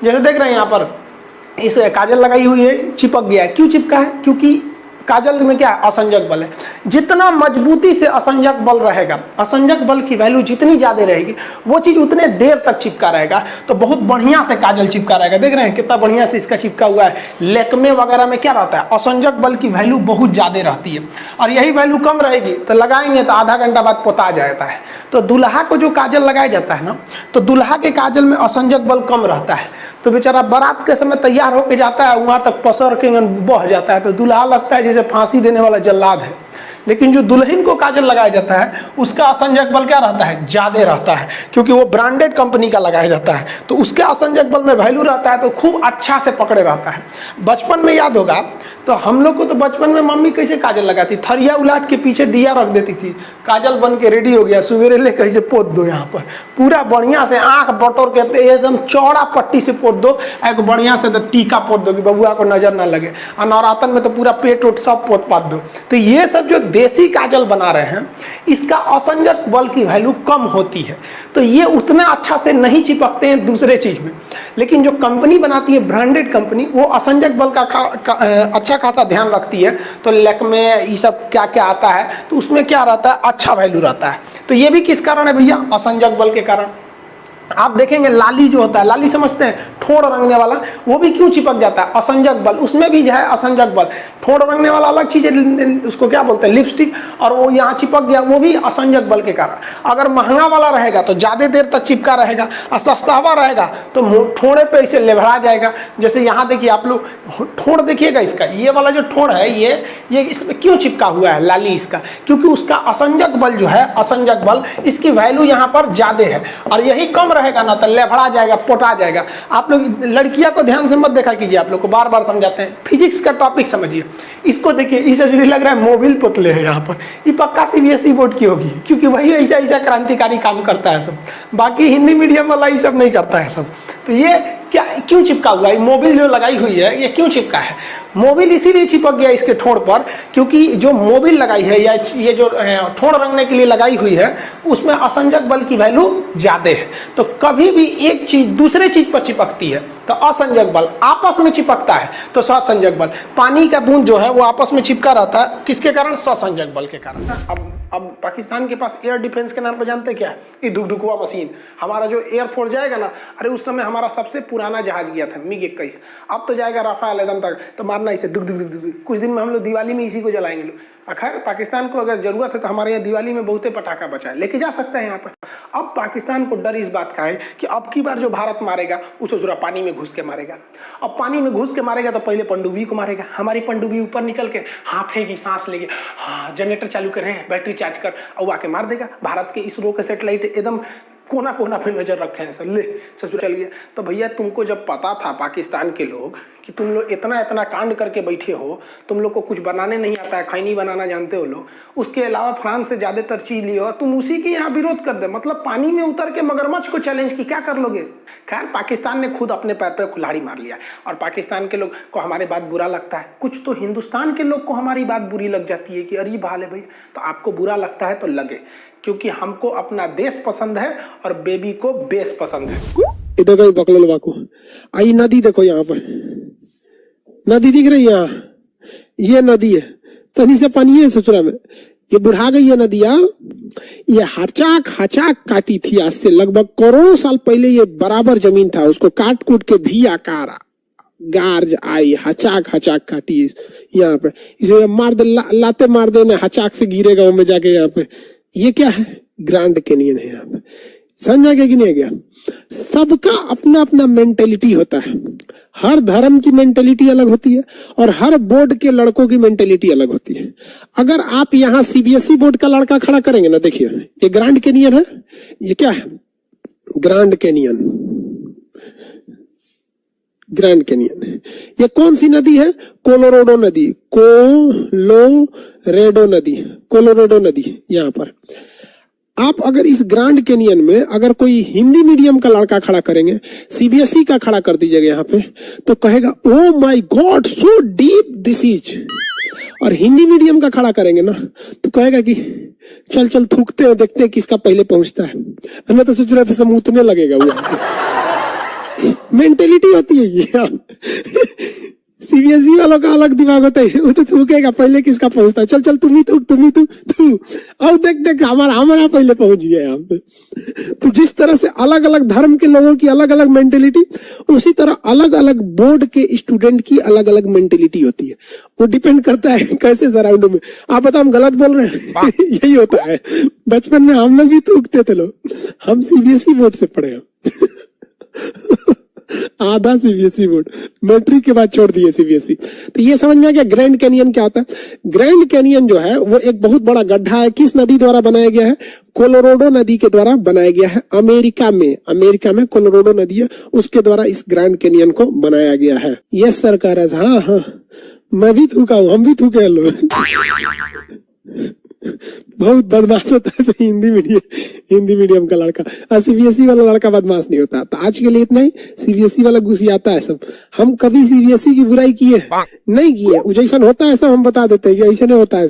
जैसे देख रहे हैं यहाँ पर इस काजल लगाई हुई है, चिपक गया है। क्यों चिपका है? क्योंकि काजल में क्या है? असंजक बल है। जितना मजबूती से असंजक बल रहेगा, असंजक बल की वैल्यू जितनी ज्यादा रहेगी, वो चीज उतने देर तक चिपका रहेगा। तो बहुत बढ़िया से काजल चिपका रहेगा। देख रहे हैं कितना बढ़िया से इसका चिपका हुआ है। लैक्मे वगैरह में क्या रहता है? असंजक बल की वैल्यू बहुत ज्यादा रहती है, और यही वैल्यू कम रहेगी तो लगाएंगे तो आधा घंटा बाद पोता जाता है। तो दूल्हा को जो काजल लगाया जाता है ना, तो दूल्हा के काजल में असंजक बल कम रहता है, तो बेचारा बारात के समय तैयार होकर जाता है, वहां तक पसर के बह जाता है, तो दूल्हा लगता है जैसे फांसी देने वाला जल्लाद है। लेकिन जो दुल्हन को काजल लगाया जाता है उसका असंजक बल क्या रहता है? ज्यादा रहता है, क्योंकि वो ब्रांडेड कंपनी का लगाया जाता है, तो उसके असंजक बल में वैल्यू रहता है, तो खूब अच्छा से पकड़े रहता है। बचपन में याद होगा तो हम लोग को तो बचपन में मम्मी कैसे काजल लगाती? थरिया उलाट के पीछे दिया रख देती थी, काजल बन के रेडी हो गया, सवेरे ले कैसे पोत दो, यहाँ पर पूरा बढ़िया से आंख बटोर के एकदम चौड़ा पट्टी से पोत दो, एक बढ़िया से टीका पोत दो कि बबुआ को नजर ना लगे, और नवरातन में तो पूरा पेट उट सब पोत पात दो। तो ये सब जो देसी काजल बना रहे हैं, इसका असंजक बल की वैल्यू कम होती है, तो ये उतना अच्छा से नहीं चिपकते हैं दूसरे चीज में। लेकिन जो कंपनी बनाती है, ब्रांडेड कंपनी, वो असंजक बल का अच्छा खासा ध्यान रखती है। तो लैक्मे ये सब क्या क्या आता है, तो उसमें क्या रहता है? अच्छा वैल्यू रहता है। तो ये भी किस कारण है भैया? असंजक बल के कारण। आप देखेंगे लाली जो होता है, लाली समझते हैं, ठोड़ रंगने वाला, वो भी क्यों चिपक जाता है? असंजक बल, उसमें भी जो है असंजक बल। ठोड़ रंगने वाला अलग चीज है, उसको क्या बोलते हैं? लिपस्टिक, और वो यहाँ चिपक गया, वो भी असंजक बल के कारण। अगर महंगा वाला रहेगा तो ज्यादा देर तक चिपका रहेगा, और सस्ता वाला रहेगा तो ठोड़े पे इसे लेभरा जाएगा। जैसे यहाँ देखिए आप लोग, ठोड़ देखिएगा इसका, ये वाला जो ठोड़ है, ये इसमें क्यों चिपका हुआ है लाली इसका? क्योंकि उसका असंजक बल जो है, असंजक बल, इसकी वैल्यू यहाँ पर ज्यादा है, और यही कम रहेगा ना तो लेफड़ा जाएगा, पोटा जाएगा। आप लोग लड़कियां को ध्यान से मत देखा कीजिए, आप लोग को बार बार समझाते हैं। फिजिक्स का टॉपिक समझिए, इसको देखिए, इसे लग रहा है मोबिल पुतले है यहाँ पर, ये पक्का सीबीएसई बोर्ड की होगी, क्योंकि वही ऐसा ऐसा क्रांतिकारी काम करता है सब, बाकी हिंदी मीडियम वाला ये सब नहीं करता है सब। तो ये क्या क्यों चिपका हुआ है? मोबिल जो लगाई हुई है, ये क्यों चिपका है? मोबिल इसीलिए चिपक गया इसके ठोड़ पर, क्योंकि जो मोबिल लगाई है, या ये जो ठोड़ रंगने के लिए लगाई हुई है, उसमें असंजक बल की वैल्यू ज्यादा है। तो कभी भी एक चीज दूसरे चीज पर चिपकती है तो असंजक बल, आपस में चिपकता है तो ससंजक बल। पानी का बूंद जो है वो आपस में चिपका रहता है, किसके कारण? ससंजक बल के कारण। अब पाकिस्तान के पास एयर डिफेंस के नाम पर जानते क्या है? ये धुकधुकवा मशीन। हमारा जो एयरफोर्स जाएगा ना, अरे उस समय हमारा सबसे पुराना जहाज गया था MiG 21, अब तो जाएगा राफेल एकदम तक, तो मारना इसे दुक दुक दुक दुक। कुछ दिन में हम लोग दिवाली में इसी को जलाएंगे लोग। खैर पाकिस्तान को अगर जरूरत है तो हमारे यहाँ दिवाली में बहुते पटाखा बचा है, लेके जा सकता है यहाँ पर। अब पाकिस्तान को डर इस बात का है कि अब की बार जो भारत मारेगा उसे जरा पानी में घुस के मारेगा। अब पानी में घुस के मारेगा तो पहले पनडुब्बी को मारेगा। हमारी पनडुब्बी ऊपर निकल के हाफेगी, सांस लेगी, हाँ जनरेटर चालू कर रहे हैं, बैटरी चार्ज कर, और आके मार देगा। भारत के इसरो के सेटेलाइट एकदम कोना कोना पे नजर रखे हैं सर, ले ससुर चल गया। तो भैया तुमको जब पता था पाकिस्तान के लोग कि तुम लोग इतना इतना कांड करके बैठे हो, तुम लोग को कुछ बनाने नहीं आता है, खैनी बनाना जानते हो लोग, उसके अलावा फ्रांस से ज्यादातर चीज लियो, तुम उसी के यहाँ विरोध कर दे। मतलब पानी में उतर के मगरमच्छ को चैलेंज की, क्या कर लोगे? खैर पाकिस्तान ने खुद अपने पैर पे कुल्हाड़ी मार लिया, और पाकिस्तान के लोग को हमारी बात बुरा लगता है। कुछ तो हिंदुस्तान के लोग को हमारी बात बुरी लग जाती है कि अरे भाल है भैया, तो आपको बुरा लगता है तो लगे, क्योंकि हमको अपना देश पसंद है और बेबी को बेस पसंद है। इधर गई बकलवा को आई नदी देखो, यहाँ पर नदी दिख रही है, यहाँ ये नदी है, तनी से पानी है ससुरा में, ये बुढ़ा गई है नदिया। ये हचाक हचाक काटी थी आज से लगभग करोड़ों साल पहले, ये बराबर जमीन था, उसको काट कूट के भी आकार गार्ज आई, हचाक हचाक काटी यहाँ पे, इसे मार दे, लाते मार देने, हचाक से गिरेगा वो में जाके। यहाँ पे ये क्या है? ग्रैंड कैनियन है। यहाँ पे समझा गया कि नहीं गया? सबका अपना अपना मेंटेलिटी होता है, हर धर्म की मेंटेलिटी अलग होती है, और हर बोर्ड के लड़कों की मेंटेलिटी अलग होती है। अगर आप यहाँ सीबीएसई बोर्ड का लड़का खड़ा करेंगे ना, देखिए ये ग्रैंड कैनियन है, ये क्या है? Grand canyon, grand canyon. ये कौन सी नदी है? कोलोराडो नदी, कोलोरेडो नदी, कोलोराडो नदी। यहाँ पर आप अगर इस ग्रैंड कैनियन में अगर कोई हिंदी मीडियम का लड़का खड़ा करेंगे, सीबीएसई का खड़ा कर दीजिएगा यहाँ पे, तो कहेगा oh my God so deep this is. और हिंदी मीडियम का खड़ा करेंगे ना तो कहेगा कि चल चल थूकते हैं, देखते हैं किसका पहले पहुंचता है। मैं तो सोच रहा फिर समूतने लगेगा वो। मेंटेलिटी होती है ये। सीबीएसई वालों का अलग दिमाग होता है, वो तो थूकेगा पहले किसका पहुंचता है, चल चल तुम ही थूक तू। और देख हमारा पहले पहुंच गया यहाँ पे। तो जिस तरह से अलग अलग धर्म के लोगों की अलग अलग मेंटेलिटी, उसी तरह अलग अलग बोर्ड के स्टूडेंट की अलग अलग मेंटेलिटी होती है। वो डिपेंड करता है कैसे सराउंड में। आप बताओ हम गलत बोल रहे हैं? यही होता है। बचपन में हम लोग भी थूकते थे लोग। हम सीबीएसई बोर्ड से पढ़े हैं। आधा सीबीएसई बोर्ड, मैट्रिक के बाद छोड़ दिए सीबीएसई। तो ये समझ में आ गया ग्रैंड कैनियन क्या होता है। ग्रैंड कैनियन जो है वो एक बहुत बड़ा गड्ढा है। किस नदी द्वारा बनाया गया है? कोलोराडो नदी के द्वारा बनाया गया है। अमेरिका में कोलोराडो नदी है, उसके द्वारा इस ग्रैंड कैनियन को बनाया गया है। यस सरकार, हाँ मैं भी थूका हूं, हम भी थूके लोग। बहुत बदमाश होता है हिंदी मीडियम का लड़का। सीबीएसई वाला लड़का बदमाश नहीं होता। तो आज के लिए इतना ही। सीबीएसई वाला घुसियाता है सब। हम कभी सीबीएसई की बुराई किए नहीं किए, जैसा होता है सब हम बता देते हैं कि ऐसे नहीं होता है सब।